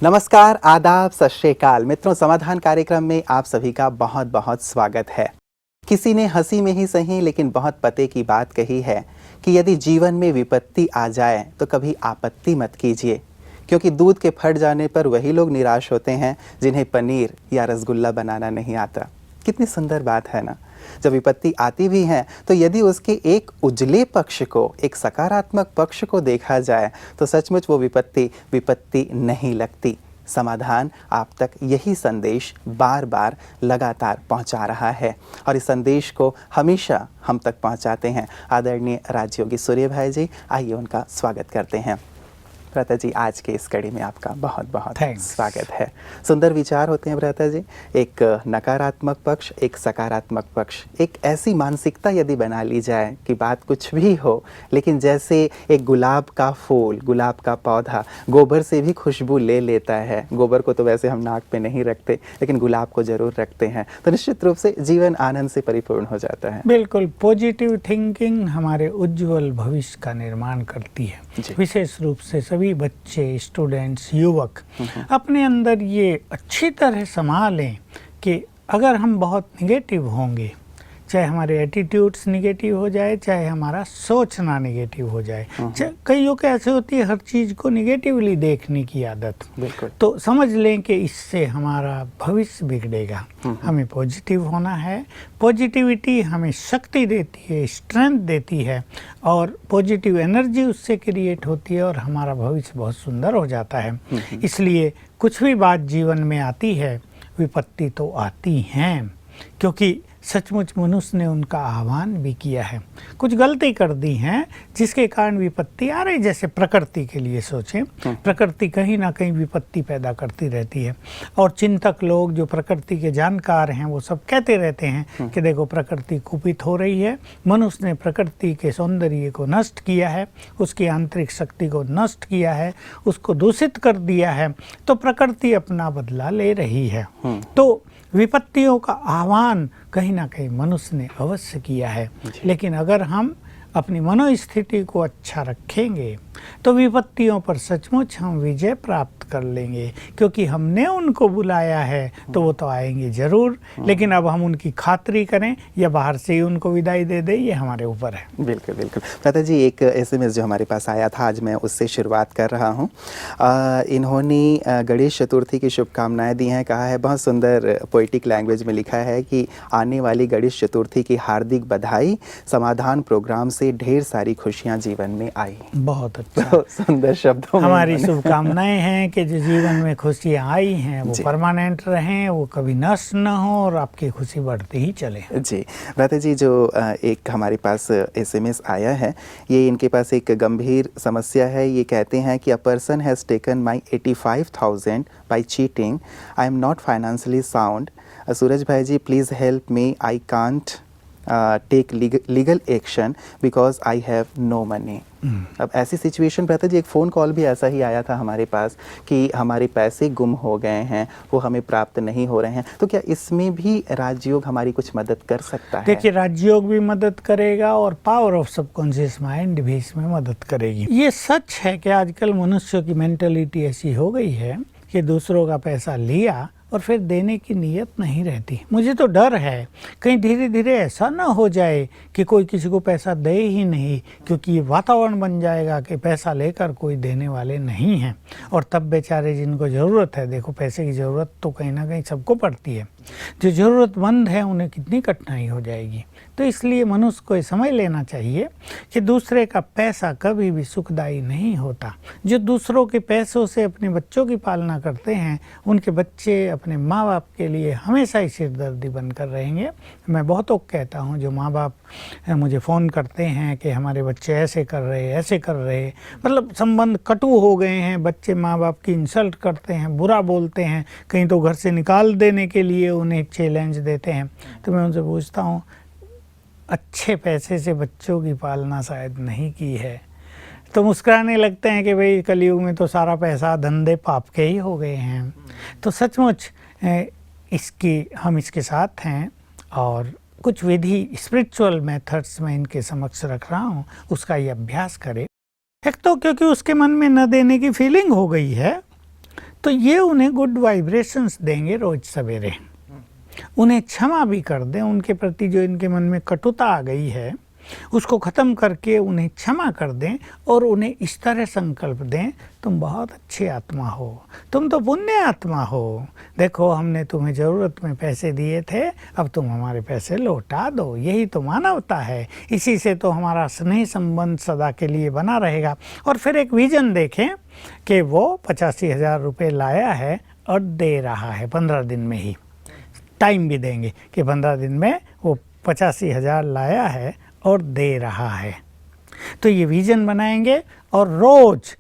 नमस्कार, आदाब, सत श्री अकाल। मित्रों, समाधान कार्यक्रम में आप सभी का बहुत बहुत स्वागत है। किसी ने हंसी में ही सही लेकिन बहुत पते की बात कही है कि यदि जीवन में विपत्ति आ जाए तो कभी आपत्ति मत कीजिए, क्योंकि दूध के फट जाने पर वही लोग निराश होते हैं जिन्हें पनीर या रसगुल्ला बनाना नहीं आता। कितनी सुंदर बात है ना। जब विपत्ति आती भी है तो यदि उसके एक उजले पक्ष को, एक सकारात्मक पक्ष को देखा जाए तो सचमुच वो विपत्ति नहीं लगती। समाधान आप तक यही संदेश बार बार लगातार पहुंचा रहा है और इस संदेश को हमेशा हम तक पहुंचाते हैं आदरणीय राजयोगी सूर्य भाई जी। आइए उनका स्वागत करते हैं। भ्राता जी, आज के इस कड़ी में आपका बहुत बहुत स्वागत है। सुंदर विचार होते हैं भ्राता जी, एक नकारात्मक पक्ष, एक सकारात्मक पक्ष, एक ऐसी मानसिकता यदि बना ली जाए कि बात कुछ भी हो, लेकिन जैसे एक गुलाब का फूल, गुलाब का पौधा गोबर से भी खुशबू ले लेता है। गोबर को तो वैसे हम नाक पे नहीं रखते, लेकिन गुलाब को जरूर रखते हैं, तो निश्चित रूप से जीवन आनंद से परिपूर्ण हो जाता है। बिल्कुल, पॉजिटिव थिंकिंग हमारे उज्जवल भविष्य का निर्माण करती है। विशेष रूप से सभी बच्चे, स्टूडेंट्स, युवक अपने अंदर ये अच्छी तरह संभालें कि अगर हम बहुत निगेटिव होंगे, चाहे हमारे एटीट्यूड्स निगेटिव हो जाए, चाहे हमारा सोचना निगेटिव हो जाए, कईयों के ऐसे होती है हर चीज़ को निगेटिवली देखने की आदत, तो समझ लें कि इससे हमारा भविष्य बिगड़ेगा। हमें पॉजिटिव होना है। पॉजिटिविटी हमें शक्ति देती है, स्ट्रेंथ देती है और पॉजिटिव एनर्जी उससे क्रिएट होती है और हमारा भविष्य बहुत सुंदर हो जाता है। इसलिए कुछ भी बात जीवन में आती है, विपत्ति तो आती हैं, क्योंकि सचमुच मनुष्य ने उनका आह्वान भी किया है। कुछ गलती कर दी हैं जिसके कारण विपत्ति आ रही। जैसे प्रकृति के लिए सोचें, प्रकृति कहीं ना कहीं विपत्ति पैदा करती रहती है और चिंतक लोग जो प्रकृति के जानकार हैं वो सब कहते रहते हैं कि देखो प्रकृति कुपित हो रही है, मनुष्य ने प्रकृति के सौंदर्य को नष्ट किया है, उसकी आंतरिक शक्ति को नष्ट किया है, उसको दूषित कर दिया है, तो प्रकृति अपना बदला ले रही है। तो विपत्तियों का आह्वान कहीं ना कहीं मनुष्य ने अवश्य किया है, लेकिन अगर हम अपनी मनोस्थिति को अच्छा रखेंगे तो विपत्तियों पर सचमुच हम विजय प्राप्त कर लेंगे, क्योंकि हमने उनको बुलाया है तो वो तो आएंगे ज़रूर। लेकिन अब हम उनकी खातिरी करें या बाहर से ही उनको विदाई दे दें, ये हमारे ऊपर है। बिल्कुल बिल्कुल। भ्राता जी, एक SMS जो हमारे पास आया था, आज मैं उससे शुरुआत कर रहा हूँ। इन्होंने गणेश चतुर्थी की शुभकामनाएं दी हैं। कहा है, बहुत सुंदर पोइटिक लैंग्वेज में लिखा है कि आने वाली गणेश चतुर्थी की हार्दिक बधाई, समाधान प्रोग्राम से ढेर सारी खुशियाँ जीवन में आई। बहुत अच्छा, तो सुंदर शब्दों में हमारी शुभकामनाएं हैं कि जो जीवन में खुशियाँ आई हैं वो परमानेंट रहें, वो कभी नष्ट न हो और आपकी खुशी बढ़ती ही चले। जी भ्राता जी, जो एक हमारे पास SMS आया है, ये इनके पास एक गंभीर समस्या है। ये कहते हैं कि a person has taken my 85,000 by cheating, I am not financially sound. Suraj भाई ji, please help me, I can't take legal action because I have no money. अब ऐसी सिचुएशन भ्राता जी, एक फ़ोन कॉल भी ऐसा ही आया था हमारे पास कि हमारे पैसे गुम हो गए हैं, वो हमें प्राप्त नहीं हो रहे हैं, तो क्या इसमें भी राजयोग हमारी कुछ मदद कर सकता है? देखिए, राजयोग भी मदद करेगा और पावर ऑफ सबकॉन्शियस माइंड भी इसमें मदद करेगी। ये सच है कि आजकल मनुष्यों की मेंटलिटी ऐसी हो गई है कि दूसरों का पैसा लिया और फिर देने की नीयत नहीं रहती। मुझे तो डर है कहीं धीरे धीरे ऐसा ना हो जाए कि कोई किसी को पैसा दे ही नहीं, क्योंकि ये वातावरण बन जाएगा कि पैसा लेकर कोई देने वाले नहीं हैं और तब बेचारे जिनको ज़रूरत है, देखो पैसे की ज़रूरत तो कहीं ना कहीं सबको पड़ती है, जो ज़रूरतमंद है उन्हें कितनी कठिनाई हो जाएगी। तो इसलिए मनुष्य को ये समझ लेना चाहिए कि दूसरे का पैसा कभी भी सुखदायी नहीं होता। जो दूसरों के पैसों से अपने बच्चों की पालना करते हैं, उनके बच्चे अपने माँ बाप के लिए हमेशा ही सिरदर्दी बनकर रहेंगे। मैं बहुतों को कहता हूँ, जो माँ बाप मुझे फ़ोन करते हैं कि हमारे बच्चे ऐसे कर रहे, ऐसे कर रहे, मतलब संबंध कटु हो गए हैं, बच्चे माँ बाप की इंसल्ट करते हैं, बुरा बोलते हैं, कहीं तो घर से निकाल देने के लिए उन्हें चैलेंज देते हैं, तो मैं उनसे पूछता हूँ, अच्छे पैसे से बच्चों की पालना शायद नहीं की है, तो मुस्कुराने लगते हैं कि भाई कलयुग में तो सारा पैसा धंधे पाप के ही हो गए हैं। तो सचमुच हम इसके साथ हैं और कुछ विधि, स्पिरिचुअल मेथड्स मैं इनके समक्ष रख रहा हूँ, उसका ये अभ्यास करें। एक तो क्योंकि उसके मन में न देने की फीलिंग हो गई है, तो ये उन्हें गुड वाइब्रेशंस देंगे रोज सवेरे। उन्हें क्षमा भी कर दें, उनके प्रति जो इनके मन में कटुता आ गई है उसको ख़त्म करके उन्हें क्षमा कर दें और उन्हें इस तरह संकल्प दें, तुम बहुत अच्छी आत्मा हो, तुम तो पुण्य आत्मा हो, देखो हमने तुम्हें ज़रूरत में पैसे दिए थे, अब तुम हमारे पैसे लौटा दो, यही तो मानवता है, इसी से तो हमारा स्नेह संबंध सदा के लिए बना रहेगा। और फिर एक विजन देखें कि वो 85,000 रुपये लाया है और दे रहा है 15 दिन में ही। टाइम भी देंगे कि 15 दिन में वो 85,000 लाया है और दे रहा है। तो ये विजन बनाएंगे और रोज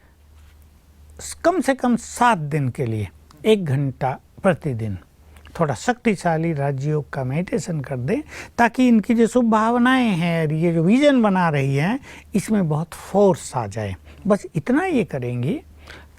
कम से कम 7 दिन के लिए 1 घंटा प्रतिदिन थोड़ा शक्तिशाली राजयोग का मेडिटेशन कर दें, ताकि इनकी जो शुभ भावनाएं हैं, ये जो विजन बना रही हैं, इसमें बहुत फोर्स आ जाए। बस इतना ये करेंगी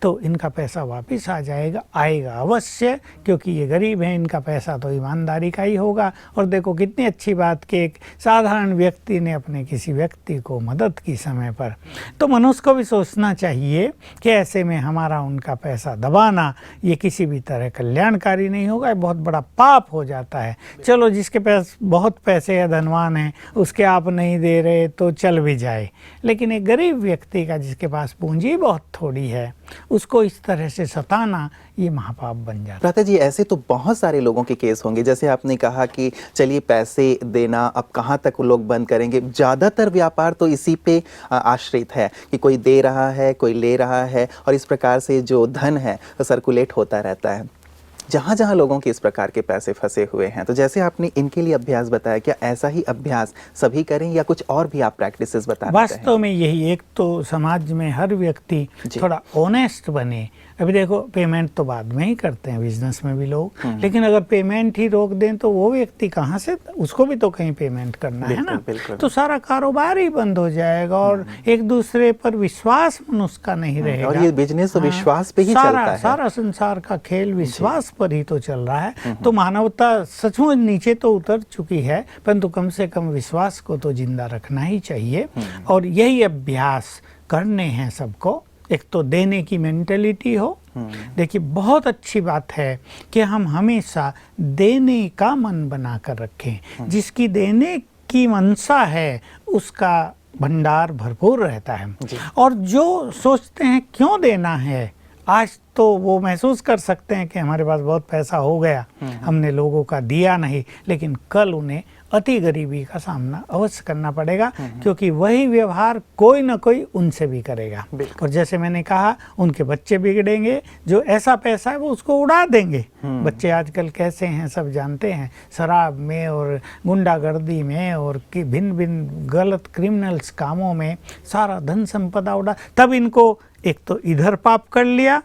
तो इनका पैसा वापस आ जाएगा, आएगा अवश्य, क्योंकि ये गरीब हैं, इनका पैसा तो ईमानदारी का ही होगा। और देखो कितनी अच्छी बात कि एक साधारण व्यक्ति ने अपने किसी व्यक्ति को मदद की समय पर। तो मनुष्य को भी सोचना चाहिए कि ऐसे में हमारा उनका पैसा दबाना ये किसी भी तरह कल्याणकारी नहीं होगा, ये बहुत बड़ा पाप हो जाता है। चलो जिसके पास बहुत पैसे या धनवान हैं उसके आप नहीं दे रहे तो चल भी जाए, लेकिन एक गरीब व्यक्ति का जिसके पास पूंजी बहुत थोड़ी है उसको इस तरह से सताना ये महापाप बन जाता है। भ्राता जी, ऐसे तो बहुत सारे लोगों के केस होंगे, जैसे आपने कहा कि चलिए पैसे देना अब कहाँ तक लोग बंद करेंगे। ज़्यादातर व्यापार तो इसी पे आश्रित है कि कोई दे रहा है, कोई ले रहा है, और इस प्रकार से जो धन है वो सर्कुलेट होता रहता है। जहाँ जहाँ लोगों के इस प्रकार के पैसे फंसे हुए हैं, तो जैसे आपने इनके लिए अभ्यास बताया, क्या ऐसा ही अभ्यास सभी करें या कुछ और भी आप प्रैक्टिसेस बताना चाहें? वास्तव में यही, एक तो समाज में हर व्यक्ति थोड़ा ऑनेस्ट बने। अभी देखो पेमेंट तो बाद में ही करते हैं बिजनेस में भी लोग, लेकिन अगर पेमेंट ही रोक दें तो वो व्यक्ति कहाँ से, उसको भी तो कहीं पेमेंट करना है ना, तो सारा कारोबार ही बंद हो जाएगा और एक दूसरे पर विश्वास मनुष्य का नहीं रहेगा। और ये बिजनेस तो विश्वास पे ही चलता है। सारा संसार का खेल विश्वास पर ही तो चल रहा है। तो मानवता सचमुच नीचे तो उतर चुकी है, परंतु कम से कम विश्वास को तो जिंदा रखना ही चाहिए। और यही अभ्यास करने हैं सबको। एक तो देने की मेंटेलिटी हो। देखिए बहुत अच्छी बात है कि हम हमेशा देने का मन बना कर रखें। जिसकी देने की मनसा है उसका भंडार भरपूर रहता है। और जो सोचते हैं क्यों देना है, आज तो वो महसूस कर सकते हैं कि हमारे पास बहुत पैसा हो गया, हमने लोगों का दिया नहीं, लेकिन कल उन्हें अति गरीबी का सामना अवश्य करना पड़ेगा, क्योंकि वही व्यवहार कोई ना कोई उनसे भी करेगा। और जैसे मैंने कहा, उनके बच्चे बिगड़ेंगे, जो ऐसा पैसा है वो उसको उड़ा देंगे। बच्चे आजकल कैसे हैं सब जानते हैं, शराब में और गुंडागर्दी में और भिन्न भिन्न गलत क्रिमिनल्स कामों में सारा धन संपदा उड़ा। तब इनको एक तो इधर पाप कर लिया,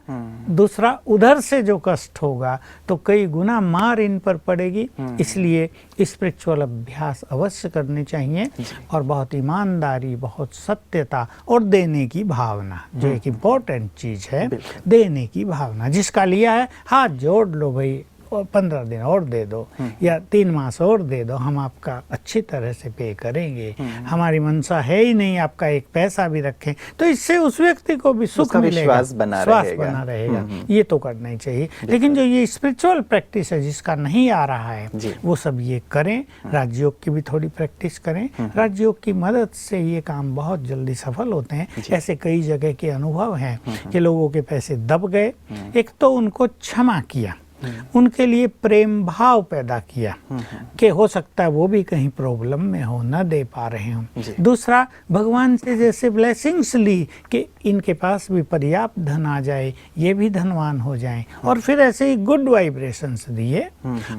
दूसरा उधर से जो कष्ट होगा तो कई गुना मार इन पर पड़ेगी। इसलिए स्पिरिचुअल अभ्यास अवश्य करने चाहिए और बहुत ईमानदारी, बहुत सत्यता और देने की भावना, जो एक इम्पोर्टेंट चीज है, देने की भावना। जिसका लिया है हाथ जोड़ लो भाई, और 15 दिन और दे दो या 3 मास और दे दो, हम आपका अच्छी तरह से पे करेंगे। हमारी मनसा है ही नहीं आपका एक पैसा भी रखें, तो इससे उस व्यक्ति को भी सुख मिलेगा, विश्वास बना रहेगा। ये तो करना ही चाहिए। लेकिन जो ये स्पिरिचुअल प्रैक्टिस है जिसका नहीं आ रहा है, वो सब ये करें। राजयोग की भी थोड़ी प्रैक्टिस करें। राजयोग की मदद से ये काम बहुत जल्दी सफल होते हैं। ऐसे कई जगह के अनुभव हैं कि लोगों के पैसे दब गए। एक तो उनको क्षमा किया, उनके लिए प्रेम भाव पैदा किया कि हो सकता है वो भी कहीं प्रॉब्लम में हो, न दे पा रहे हों। दूसरा, भगवान से जैसे ब्लेसिंग्स ली कि इनके पास भी पर्याप्त धन आ जाए, ये भी धनवान हो जाएं। और फिर ऐसे ही गुड वाइब्रेशंस दिए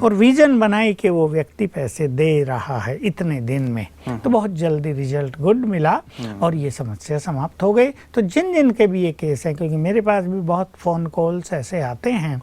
और विजन बनाई कि वो व्यक्ति पैसे दे रहा है इतने दिन में, तो बहुत जल्दी रिजल्ट गुड मिला और ये समस्या समाप्त हो गई। तो जिन जिन के भी ये केस हैं, क्योंकि मेरे पास भी बहुत फ़ोन कॉल्स ऐसे आते हैं,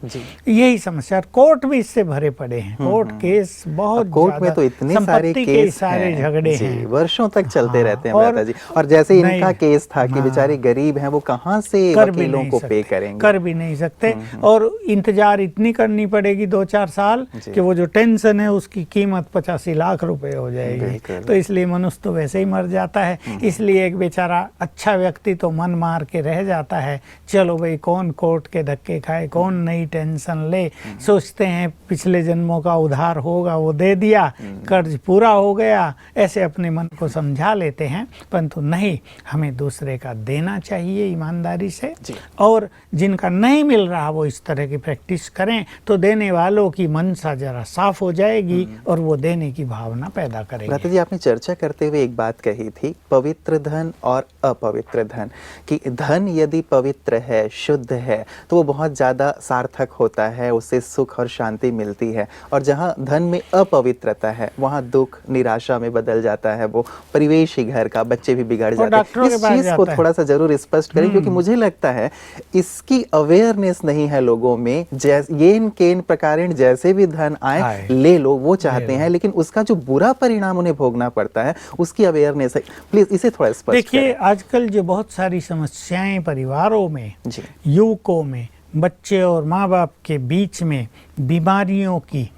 यही समस्या, कोर्ट भी इससे भरे पड़े हैं। कोर्ट केस बहुत, कोर्ट में तो इतने सारे केस सारे झगड़े हैं, वर्षों तक चलते रहते हैं माता जी। और जैसे इनका केस था कि बेचारे गरीब हैं, वो कहाँ से वकीलों को पे करेंगे, कर भी नहीं सकते। और इंतजार इतनी करनी पड़ेगी 2-4 साल कि वो जो टेंशन है उसकी कीमत 85 लाख रुपए हो जाएगी। तो इसलिए मनुष्य तो वैसे ही मर जाता है। इसलिए एक बेचारा अच्छा व्यक्ति तो मन मार के रह जाता है, चलो भाई कौन कोर्ट के धक्के खाए, कौन नई टेंशन ले। सोचते हैं पिछले जन्मों का उधार होगा, वो दे दिया, कर्ज पूरा हो गया, ऐसे अपने मन को समझा लेते हैं। परंतु नहीं, हमें दूसरे का देना चाहिए ईमानदारी से, और जिनका नहीं मिल रहा वो इस तरह की प्रैक्टिस करें तो देने वालों की मनसा जरा साफ हो जाएगी और वो देने की भावना पैदा करेंगे। भ्राता जी, आपने चर्चा करते हुए एक बात कही थी, पवित्र धन और अपवित्र धन, कि धन यदि पवित्र है, शुद्ध है, तो वो बहुत ज़्यादा सार्थक होता है, उससे सुख और शांति मिलती है। और जहाँ धन में अपवित्रता है वहाँ दुख निराशा में बदल जाता है, वो परिवेश ही घर का, बच्चे भी बिगड़ जाते हैं। इस चीज़ को थोड़ा सा जरूर स्पष्ट करें, क्योंकि मुझे लगता है इसकी अवेयरनेस नहीं है लोगों में। येन केन प्रकारेण, जैसे भी धन आए ले लो, वो चाहते हैं, लेकिन उसका जो बुरा परिणाम उन्हें भोगना पड़ता है उसकी अवेयरनेस है। प्लीज इसे थोड़ा स्पष्ट देखिए, आजकल जो बहुत सारी समस्याएं परिवारों में, युवकों में, बच्चे और माँ बाप के बीच में बीमारियों की,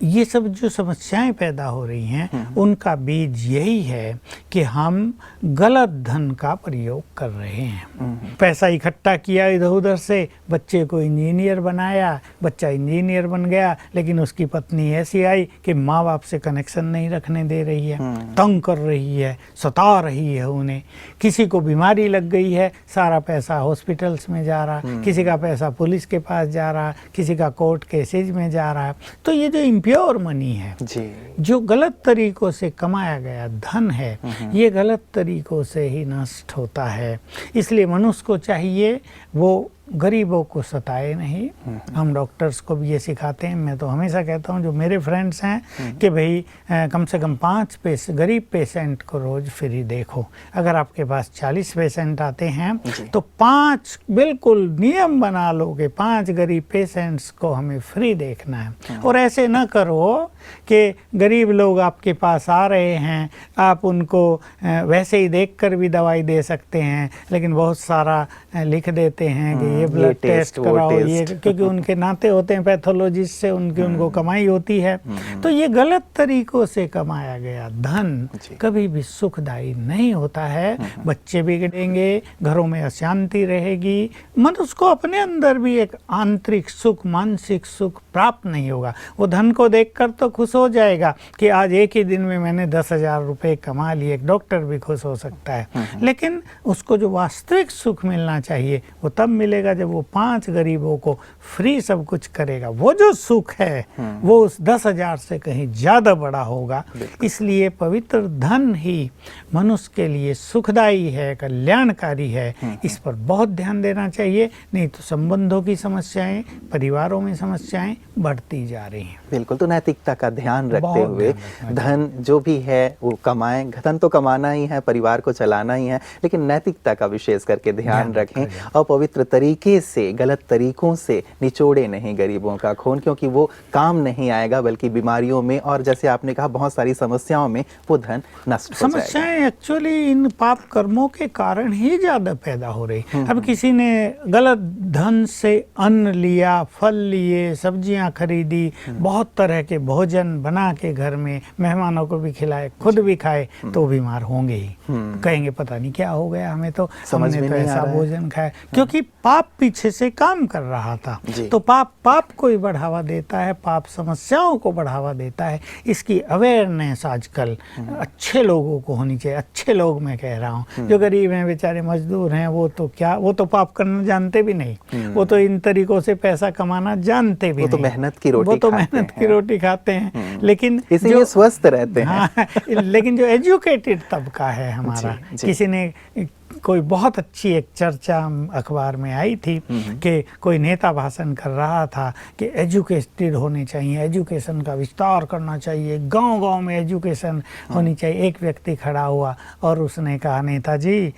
ये सब जो समस्याएं पैदा हो रही हैं उनका बीज यही है कि हम गलत धन का प्रयोग कर रहे हैं। पैसा इकट्ठा किया इधर उधर से, बच्चे को इंजीनियर बनाया, बच्चा इंजीनियर बन गया, लेकिन उसकी पत्नी ऐसी आई कि माँ बाप से कनेक्शन नहीं रखने दे रही है, तंग कर रही है, सता रही है उन्हें। किसी को बीमारी लग गई है, सारा पैसा हॉस्पिटल्स में जा रहा, किसी का पैसा पुलिस के पास जा रहा, किसी का कोर्ट केसेज में जा रहा है। तो ये जो प्योर मनी है जी, जो गलत तरीकों से कमाया गया धन है, ये गलत तरीकों से ही नष्ट होता है। इसलिए मनुष्य को चाहिए वो गरीबों को सताए नहीं। हम डॉक्टर्स को भी ये सिखाते हैं, मैं तो हमेशा कहता हूँ जो मेरे फ्रेंड्स हैं कि भाई कम से कम 5 गरीब पेशेंट को रोज फ्री देखो। अगर आपके पास 40 पेशेंट आते हैं तो 5 बिल्कुल नियम बना लो कि 5 गरीब पेशेंट्स को हमें फ्री देखना है। और ऐसे न करो कि गरीब लोग आपके पास आ रहे हैं, आप उनको वैसे ही देखकर भी दवाई दे सकते हैं, लेकिन बहुत सारा लिख देते हैं कि ये ब्लड टेस्ट कराओ, ये, क्योंकि उनके नाते होते हैं पैथोलॉजिस्ट से, उनको कमाई होती है। तो ये गलत तरीकों से कमाया गया धन कभी भी सुखदायी नहीं होता है। बच्चे बिगड़ेंगे, घरों में अशांति रहेगी, मनुष्य को अपने अंदर भी एक आंतरिक सुख, मानसिक सुख प्राप्त नहीं होगा। वो धन को देखकर तो खुश हो जाएगा कि आज एक ही दिन में मैंने 10,000 रुपए कमा लिए, एक डॉक्टर भी खुश हो सकता है, लेकिन उसको जो वास्तविक सुख मिलना चाहिए वो तब मिलेगा जब वो 5 गरीबों को फ्री सब कुछ करेगा। वो जो सुख है वो उस 10,000 से कहीं ज्यादा बड़ा होगा। इसलिए पवित्र धन ही मनुष्य के लिए सुखदायी है, कल्याणकारी है। इस पर बहुत ध्यान देना चाहिए, नहीं तो संबंधों की समस्याएं, परिवारों में समस्याएं बढ़ती जा रही हैं। बिल्कुल, तो नैतिकता का ध्यान रखते हुए धन जो भी है वो कमाएं। धन तो कमाना ही है, परिवार को चलाना ही है, लेकिन नैतिकता का विशेष करके ध्यान रखें। अपवित्र तरीके से, गलत तरीकों से निचोड़े नहीं गरीबों का खून, क्योंकि वो काम नहीं आएगा, बल्कि बीमारियों में और जैसे आपने कहा बहुत सारी समस्याओं में वो धन नष्ट हो जाएगा। समस्याएं एक्चुअली इन पाप कर्मों के कारण ही ज्यादा पैदा हो रही। अब किसी ने गलत धन से अन्न लिया, फल लिए, सब्जियां खरीदी, बहुत तरह के भोजन बना के घर में मेहमानों को भी खिलाए, खुद भी खाए, तो बीमार होंगे ही। कहेंगे पता नहीं क्या हो गया हमें, तो हमने तो ऐसा भोजन खाया, क्योंकि पाप पीछे से काम कर रहा था। तो पाप को ही बढ़ावा देता है, पाप समस्याओं को बढ़ावा देता है। इसकी अवेयरनेस आजकल अच्छे लोगों को होनी चाहिए। अच्छे लोग मैं कह रहा हूँ, जो गरीब हैं, बेचारे मजदूर हैं, वो तो पाप करना जानते भी नहीं, वो तो इन तरीकों से पैसा कमाना जानते भी नहीं, वो तो मेहनत की रोटी खाते हैं, लेकिन इसीलिए स्वस्थ रहते हैं। हाँ, लेकिन जो एजुकेटेड तबका है हमारा, किसी ने कोई बहुत अच्छी एक चर्चा अखबार में आई थी कि कोई नेता भाषण कर रहा था कि एजुकेटेड होने चाहिए, एजुकेशन का विस्तार करना चाहिए, गांव-गांव में एजुकेशन होनी चाहिए। एक व्यक्ति खड़ा हुआ और उसने कहा, नेताजी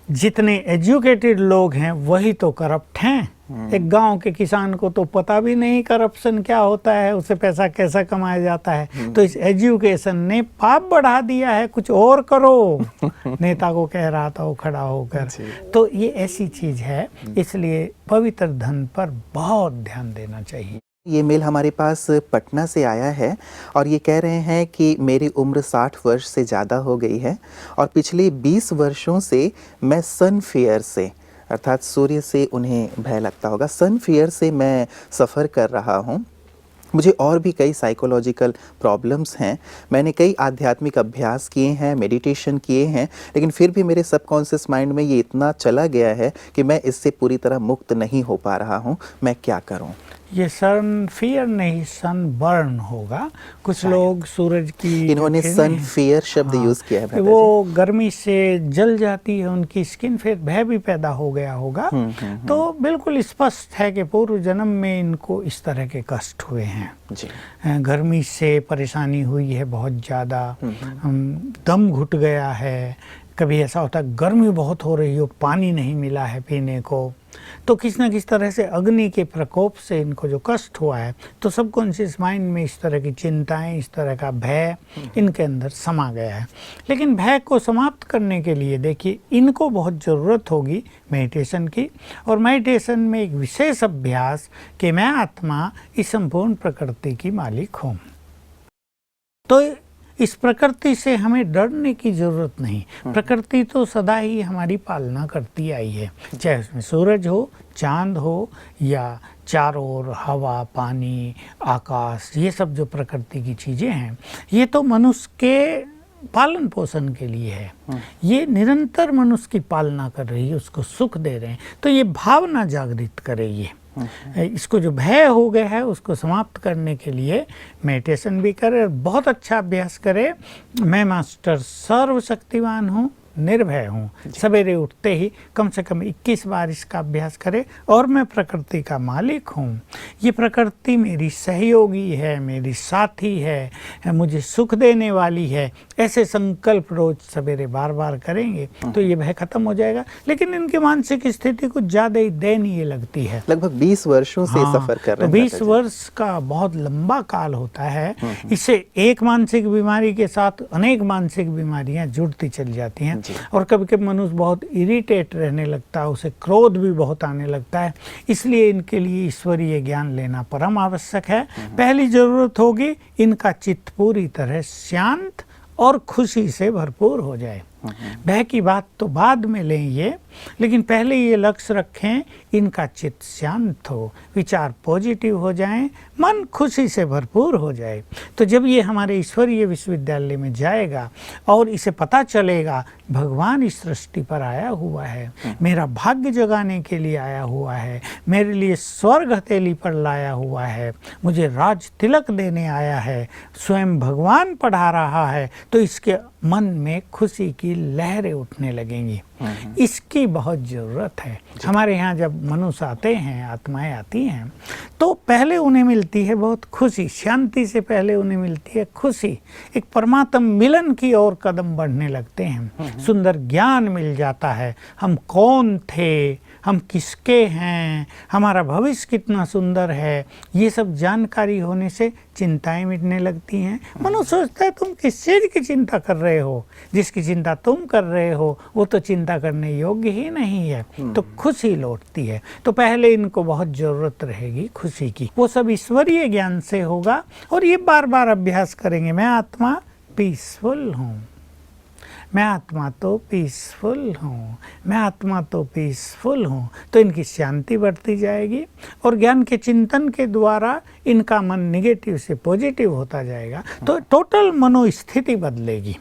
जितने एजुकेटेड लोग हैं वही तो करप्ट हैं। एक गांव के किसान को तो पता भी नहीं करप्शन क्या होता है, उसे पैसा कैसा कमाया जाता है। तो इस एजुकेशन ने पाप बढ़ा दिया है, कुछ और करो नेता को कह रहा था वो खड़ा होकर। तो ये ऐसी चीज है, इसलिए पवित्र धन पर बहुत ध्यान देना चाहिए। ये मेल हमारे पास पटना से आया है और ये कह रहे हैं कि मेरी उम्र 60 वर्ष से ज़्यादा हो गई है और पिछले 20 वर्षों से मैं सन फेयर से, अर्थात सूर्य से उन्हें भय लगता होगा, सन फेयर से मैं सफ़र कर रहा हूँ। मुझे और भी कई साइकोलॉजिकल प्रॉब्लम्स हैं। मैंने कई आध्यात्मिक अभ्यास किए हैं, मेडिटेशन किए हैं, लेकिन फिर भी मेरे सबकॉन्शियस माइंड में ये इतना चला गया है कि मैं इससे पूरी तरह मुक्त नहीं हो पा रहा हूँ। मैं क्या करूँ? ये सन फियर नहीं, सन बर्न होगा। कुछ लोग सूरज की, इन्होंने सन फियर शब्द यूज किया है। वो गर्मी से जल जाती है उनकी स्किन, फिर भय भी पैदा हो गया होगा। तो बिल्कुल स्पष्ट है कि पूर्व जन्म में इनको इस तरह के कष्ट हुए हैं जी। गर्मी से परेशानी हुई है बहुत ज़्यादा, दम घुट गया है। कभी ऐसा होता है गर्मी बहुत हो रही हो, पानी नहीं मिला है पीने को, तो किस न किस तरह से अग्नि के प्रकोप से इनको जो कष्ट हुआ है, तो सबकॉन्शियस माइंड में इस तरह की चिंताएं, इस तरह का भय इनके अंदर समा गया है। लेकिन भय को समाप्त करने के लिए देखिए इनको बहुत ज़रूरत होगी मेडिटेशन की, और मेडिटेशन में एक विशेष अभ्यास कि मैं आत्मा इस संपूर्ण प्रकृति की मालिक हूँ। तो इस प्रकृति से हमें डरने की जरूरत नहीं। प्रकृति तो सदा ही हमारी पालना करती आई है, चाहे उसमें सूरज हो, चांद हो, या चारों ओर हवा, पानी, आकाश, ये सब जो प्रकृति की चीज़ें हैं, ये तो मनुष्य के पालन पोषण के लिए है। ये निरंतर मनुष्य की पालना कर रही है, उसको सुख दे रहे हैं। तो ये भावना जागृत करेगी। इसको जो भय हो गया है उसको समाप्त करने के लिए मेडिटेशन भी करे और बहुत अच्छा अभ्यास करे। मैं मास्टर सर्वशक्तिवान हूँ, निर्भय हूँ। सवेरे उठते ही कम से कम 21 बार इसका अभ्यास करें, और मैं प्रकृति का मालिक हूँ। ये प्रकृति मेरी सहयोगी है, मेरी साथी है, मुझे सुख देने वाली है। ऐसे संकल्प रोज सवेरे बार बार करेंगे तो ये भय खत्म हो जाएगा। लेकिन इनकी मानसिक स्थिति कुछ ज़्यादा ही दयनीय लगती है। लगभग 20 वर्षों से सफ़र कर रहे हैं। तो 20 वर्ष का बहुत लंबा काल होता है। इससे एक मानसिक बीमारी के साथ अनेक मानसिक बीमारियां जुड़ती चली जाती हैं, और कभी कभी मनुष्य बहुत इरिटेट रहने लगता है, उसे क्रोध भी बहुत आने लगता है। इसलिए इनके लिए ईश्वरीय ज्ञान लेना परम आवश्यक है। पहली जरूरत होगी इनका चित्त पूरी तरह शांत और खुशी से भरपूर हो जाए। भय की बात तो बाद में लेंगे, लेकिन पहले ये लक्ष्य रखें इनका चित्त शांत हो, विचार पॉजिटिव हो जाएं, मन खुशी से भरपूर हो जाए। तो जब ये हमारे ईश्वरीय विश्वविद्यालय में जाएगा और इसे पता चलेगा भगवान इस सृष्टि पर आया हुआ है, मेरा भाग्य जगाने के लिए आया हुआ है, मेरे लिए स्वर्ग हथेली पर लाया हुआ है, मुझे राज तिलक देने आया है, स्वयं भगवान पढ़ा रहा है, तो इसके मन में खुशी की लहरें उठने लगेंगी। इसकी बहुत ज़रूरत है। हमारे यहाँ जब मनुष्य आते हैं, आत्माएं आती हैं, तो पहले उन्हें मिलती है बहुत खुशी। शांति से पहले उन्हें मिलती है खुशी। एक परमात्म मिलन की ओर कदम बढ़ने लगते हैं। सुंदर ज्ञान मिल जाता है, हम कौन थे, हम किसके हैं, हमारा भविष्य कितना सुंदर है, ये सब जानकारी होने से चिंताएं मिटने लगती हैं। मनुष्य सोचता है तुम किस चीज़ की चिंता कर रहे हो, जिसकी चिंता तुम कर रहे हो वो तो चिंता करने योग्य ही नहीं है। तो खुशी लौटती है। तो पहले इनको बहुत ज़रूरत रहेगी खुशी की, वो सब ईश्वरीय ज्ञान से होगा। और ये बार बार अभ्यास करेंगे, मैं आत्मा पीसफुल हूँ, मैं आत्मा तो पीसफुल हूँ, मैं आत्मा तो पीसफुल हूँ। तो इनकी शांति बढ़ती जाएगी और ज्ञान के चिंतन के द्वारा इनका मन निगेटिव से पॉजिटिव होता जाएगा। तो टोटल मनोस्थिति बदलेगी।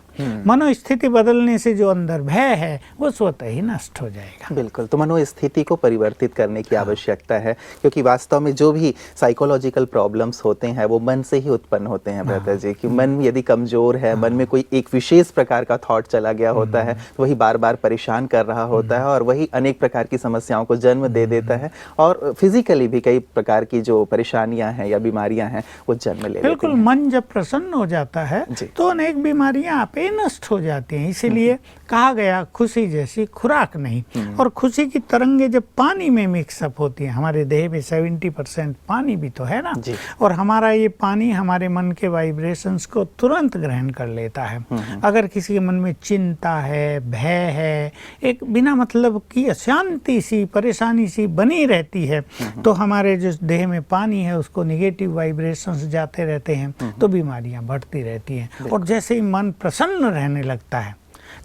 मनोस्थिति बदलने से जो अंदर भय है वो स्वतः ही नष्ट हो जाएगा। बिल्कुल। तो मनोस्थिति को परिवर्तित करने की आवश्यकता है, क्योंकि वास्तव में जो भी साइकोलॉजिकल प्रॉब्लम्स होते हैं वो मन से ही उत्पन्न होते हैं ब्रदर जी। कि मन यदि कमजोर है, मन में कोई एक विशेष प्रकार का थॉट चला गया होता है, तो वही बार बार परेशान कर रहा होता है और वही अनेक प्रकार की समस्याओं को जन्म दे देता है, और फिजिकली भी कई प्रकार की जो परेशानियां हैं या बीमारियां हैं वो जन्म ले लेती हैं। बिल्कुल। मन जब प्रसन्न हो जाता है तो अनेक बीमारियां आपे ये नष्ट हो जाती हैं। इसीलिए कहा गया खुशी जैसी खुराक नहीं। और खुशी की तरंगे जब पानी में मिक्सअप होती हैं, हमारे देह में 70% पानी भी तो है ना, और हमारा ये पानी हमारे मन के वाइब्रेशंस को तुरंत ग्रहण कर लेता है। अगर किसी के मन में चिंता है, भय है, एक बिना मतलब की अशांति सी, परेशानी सी बनी रहती है, तो हमारे जो देह में पानी है उसको निगेटिव वाइब्रेशंस जाते रहते हैं, तो बीमारियां बढ़ती रहती हैं। और जैसे ही मन प्रसन्न रहने लगता है,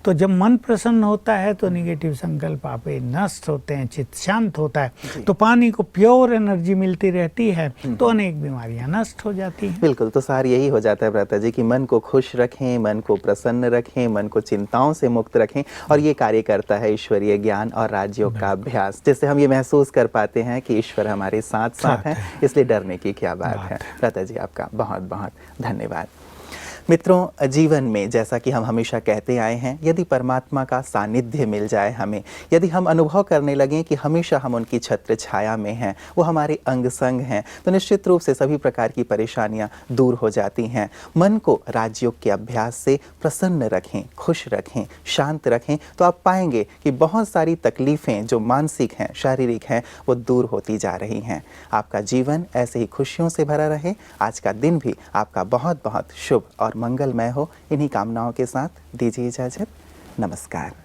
तो जब मन प्रसन्न होता है तो निगेटिव संकल्प आपे नष्ट होते हैं, चित्त शांत होता है, तो पानी को प्योर एनर्जी मिलती रहती है, तो अनेक बीमारियां नष्ट हो जाती हैं। बिल्कुल, तो सार यही हो जाता है भ्राता जी कि मन को खुश रखें, मन को प्रसन्न रखें, मन को चिंताओं से मुक्त रखें, और ये कार्य करता है ईश्वरीय ज्ञान और राजयोग का अभ्यास, जिससे हम ये महसूस कर पाते हैं कि ईश्वर हमारे साथ साथ हैं, इसलिए डरने की क्या बात है। भ्राता जी आपका बहुत बहुत धन्यवाद। मित्रों, जीवन में जैसा कि हम हमेशा कहते आए हैं, यदि परमात्मा का सानिध्य मिल जाए हमें, यदि हम अनुभव करने लगें कि हमेशा हम उनकी छत्र छाया में हैं, वो हमारे अंग संग हैं, तो निश्चित रूप से सभी प्रकार की परेशानियां दूर हो जाती हैं। मन को राजयोग के अभ्यास से प्रसन्न रखें, खुश रखें, शांत रखें, तो आप पाएंगे कि बहुत सारी तकलीफ़ें जो मानसिक हैं, शारीरिक हैं, वो दूर होती जा रही हैं। आपका जीवन ऐसे ही खुशियों से भरा रहे। आज का दिन भी आपका बहुत बहुत शुभ और मंगलमय हो। इन्हीं कामनाओं के साथ दीजिए इजाज़त। नमस्कार।